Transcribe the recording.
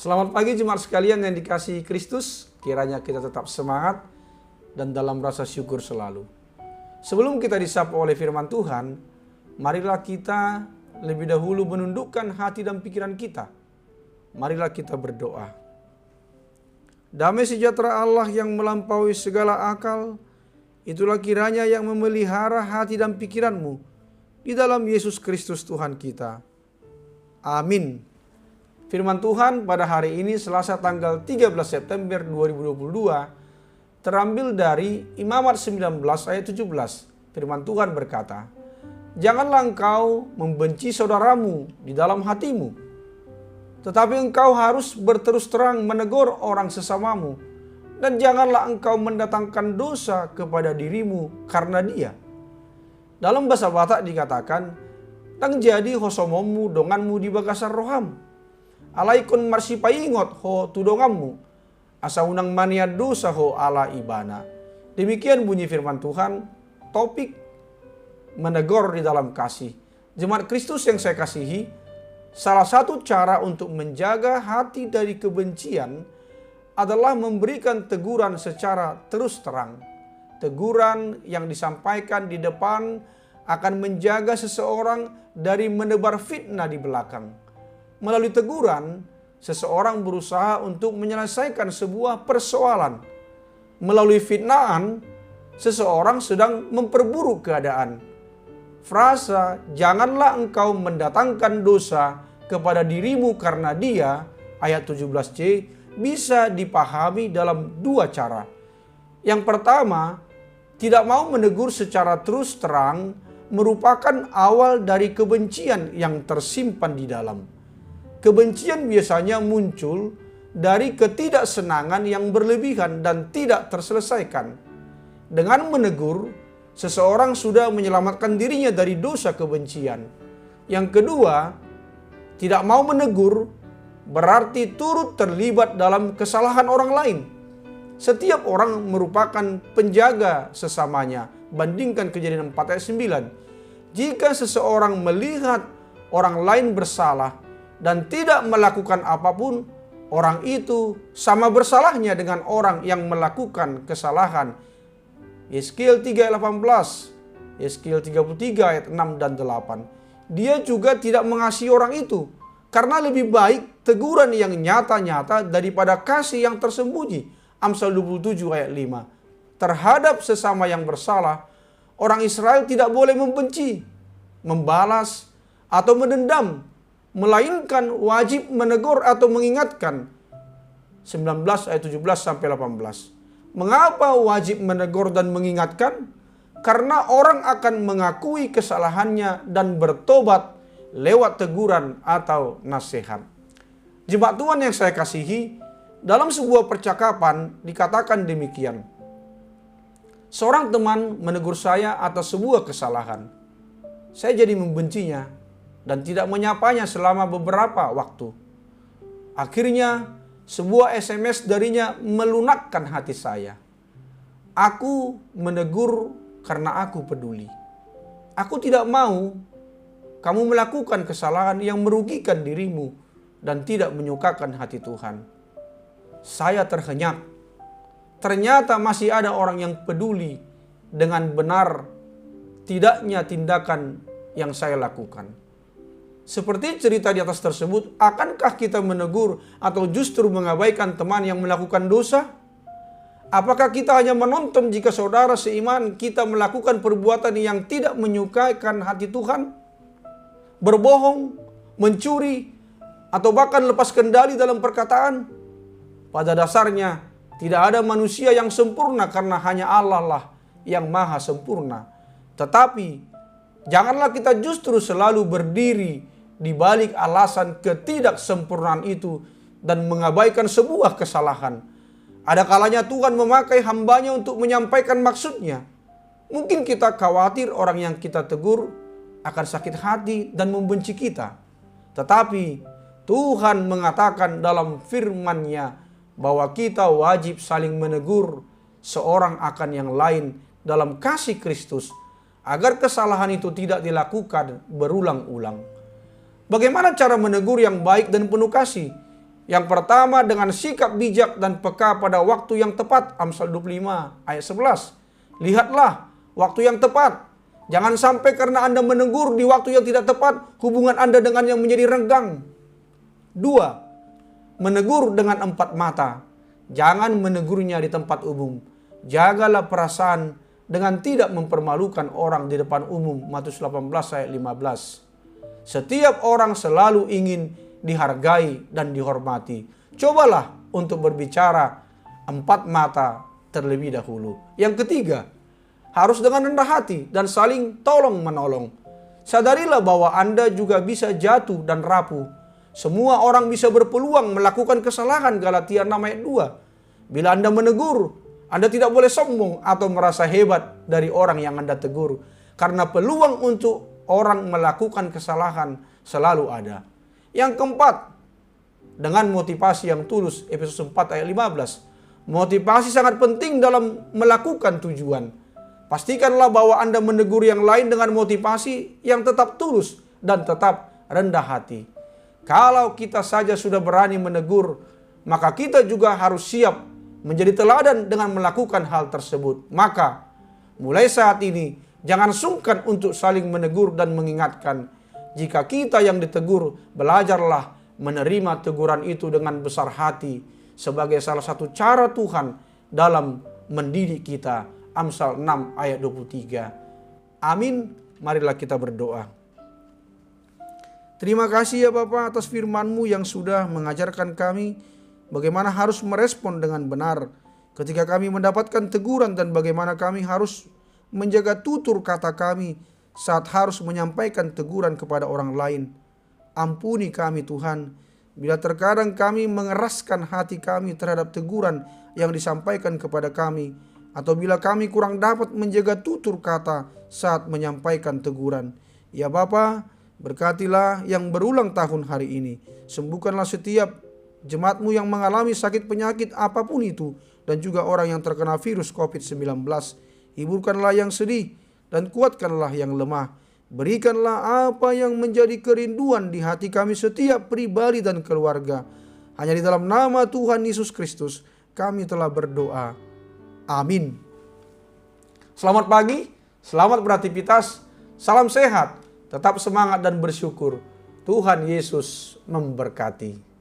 Selamat pagi jemaat sekalian yang dikasihi Kristus. Kiranya kita tetap semangat dan dalam rasa syukur selalu. Sebelum kita disapa oleh firman Tuhan, marilah kita lebih dahulu menundukkan hati dan pikiran kita. Marilah kita berdoa. Damai sejahtera Allah yang melampaui segala akal, itulah kiranya yang memelihara hati dan pikiranmu di dalam Yesus Kristus Tuhan kita. Amin. Firman Tuhan pada hari ini Selasa tanggal 13 September 2022 terambil dari Imamat 19 ayat 17. Firman Tuhan berkata, "Janganlah engkau membenci saudaramu di dalam hatimu, tetapi engkau harus berterus terang menegur orang sesamamu, dan janganlah engkau mendatangkan dosa kepada dirimu karena dia." Dalam bahasa Batak dikatakan, "Tang jadi hosomomu donganmu di bagasar roham. Alaikun marsipaingot ho tudonganmu, asa unang mania dosa ho ala ibana." Demikian bunyi firman Tuhan, topik menegur di dalam kasih. Jemaat Kristus yang saya kasihi, salah satu cara untuk menjaga hati dari kebencian adalah memberikan teguran secara terus terang. Teguran yang disampaikan di depan akan menjaga seseorang dari menebar fitnah di belakang. Melalui teguran, seseorang berusaha untuk menyelesaikan sebuah persoalan. Melalui fitnahan, seseorang sedang memperburuk keadaan. Frasa, "Janganlah engkau mendatangkan dosa kepada dirimu karena dia," ayat 17c, bisa dipahami dalam dua cara. Yang pertama, tidak mau menegur secara terus terang merupakan awal dari kebencian yang tersimpan di dalam. Kebencian biasanya muncul dari ketidaksenangan yang berlebihan dan tidak terselesaikan. Dengan menegur, seseorang sudah menyelamatkan dirinya dari dosa kebencian. Yang kedua, tidak mau menegur berarti turut terlibat dalam kesalahan orang lain. Setiap orang merupakan penjaga sesamanya. Bandingkan Kejadian 4 ayat 9. Jika seseorang melihat orang lain bersalah dan tidak melakukan apapun, orang itu sama bersalahnya dengan orang yang melakukan kesalahan. Yeskiel 3 ayat 18, Yeskiel 33 ayat 6 dan 8. Dia juga tidak mengasihi orang itu, karena lebih baik teguran yang nyata-nyata daripada kasih yang tersembunyi. Amsal 27 ayat 5. Terhadap sesama yang bersalah, orang Israel tidak boleh membenci, membalas, atau mendendam, melainkan wajib menegur atau mengingatkan. 19 ayat 17 sampai 18. Mengapa wajib menegur dan mengingatkan? Karena orang akan mengakui kesalahannya dan bertobat lewat teguran atau nasihat. Jemaat Tuhan yang saya kasihi, dalam sebuah percakapan dikatakan demikian. Seorang teman menegur saya atas sebuah kesalahan. Saya jadi membencinya dan tidak menyapanya selama beberapa waktu. Akhirnya, sebuah SMS darinya melunakkan hati saya. Aku menegur karena aku peduli. Aku tidak mau kamu melakukan kesalahan yang merugikan dirimu dan tidak menyukakan hati Tuhan. Saya terhenyak. Ternyata masih ada orang yang peduli dengan benar tidaknya tindakan yang saya lakukan. Seperti cerita di atas tersebut, akankah kita menegur atau justru mengabaikan teman yang melakukan dosa? Apakah kita hanya menonton jika saudara seiman kita melakukan perbuatan yang tidak menyukakan hati Tuhan? Berbohong, mencuri, atau bahkan lepas kendali dalam perkataan? Pada dasarnya, tidak ada manusia yang sempurna karena hanya Allah lah yang maha sempurna. Tetapi, janganlah kita justru selalu berdiri di balik alasan ketidaksempurnaan itu dan mengabaikan sebuah kesalahan. Ada kalanya Tuhan memakai hambanya untuk menyampaikan maksudnya. Mungkin kita khawatir orang yang kita tegur akan sakit hati dan membenci kita. Tetapi Tuhan mengatakan dalam firman-Nya bahwa kita wajib saling menegur seorang akan yang lain dalam kasih Kristus, agar kesalahan itu tidak dilakukan berulang-ulang. Bagaimana cara menegur yang baik dan penuh kasih? Yang pertama, dengan sikap bijak dan peka pada waktu yang tepat. Amsal 25 ayat 11. Lihatlah waktu yang tepat. Jangan sampai karena Anda menegur di waktu yang tidak tepat, hubungan Anda dengan yang menjadi renggang. 2. Menegur dengan empat mata. Jangan menegurnya di tempat umum. Jagalah perasaan dengan tidak mempermalukan orang di depan umum. Matius 18 ayat 15. Setiap orang selalu ingin dihargai dan dihormati. Cobalah untuk berbicara empat mata terlebih dahulu. Yang ketiga, harus dengan rendah hati dan saling tolong menolong. Sadarilah bahwa Anda juga bisa jatuh dan rapuh. Semua orang bisa berpeluang melakukan kesalahan. Galatia 6 ayat 2. Bila Anda menegur, Anda tidak boleh sombong atau merasa hebat dari orang yang Anda tegur. Karena peluang untuk orang melakukan kesalahan selalu ada. Yang keempat, dengan motivasi yang tulus. Efesus 4 ayat 15. Motivasi sangat penting dalam melakukan tujuan. Pastikanlah bahwa Anda menegur yang lain dengan motivasi yang tetap tulus dan tetap rendah hati. Kalau kita saja sudah berani menegur, maka kita juga harus siap menjadi teladan dengan melakukan hal tersebut. Maka, mulai saat ini, jangan sungkan untuk saling menegur dan mengingatkan. Jika kita yang ditegur, belajarlah menerima teguran itu dengan besar hati sebagai salah satu cara Tuhan dalam mendidik kita. Amsal 6 ayat 23. Amin. Marilah kita berdoa. Terima kasih ya Bapa atas firman-Mu yang sudah mengajarkan kami bagaimana harus merespon dengan benar ketika kami mendapatkan teguran dan bagaimana kami harus menjaga tutur kata kami saat harus menyampaikan teguran kepada orang lain. Ampuni kami Tuhan, bila terkadang kami mengeraskan hati kami terhadap teguran yang disampaikan kepada kami, atau bila kami kurang dapat menjaga tutur kata saat menyampaikan teguran. Ya Bapa, berkatilah yang berulang tahun hari ini. Sembuhkanlah setiap jemaat-Mu yang mengalami sakit penyakit apapun itu, dan juga orang yang terkena virus COVID-19. Hiburkanlah yang sedih, dan kuatkanlah yang lemah. Berikanlah apa yang menjadi kerinduan di hati kami setiap pribadi dan keluarga. Hanya di dalam nama Tuhan Yesus Kristus kami telah berdoa. Amin. Selamat pagi, selamat beraktivitas, salam sehat, tetap semangat dan bersyukur. Tuhan Yesus memberkati.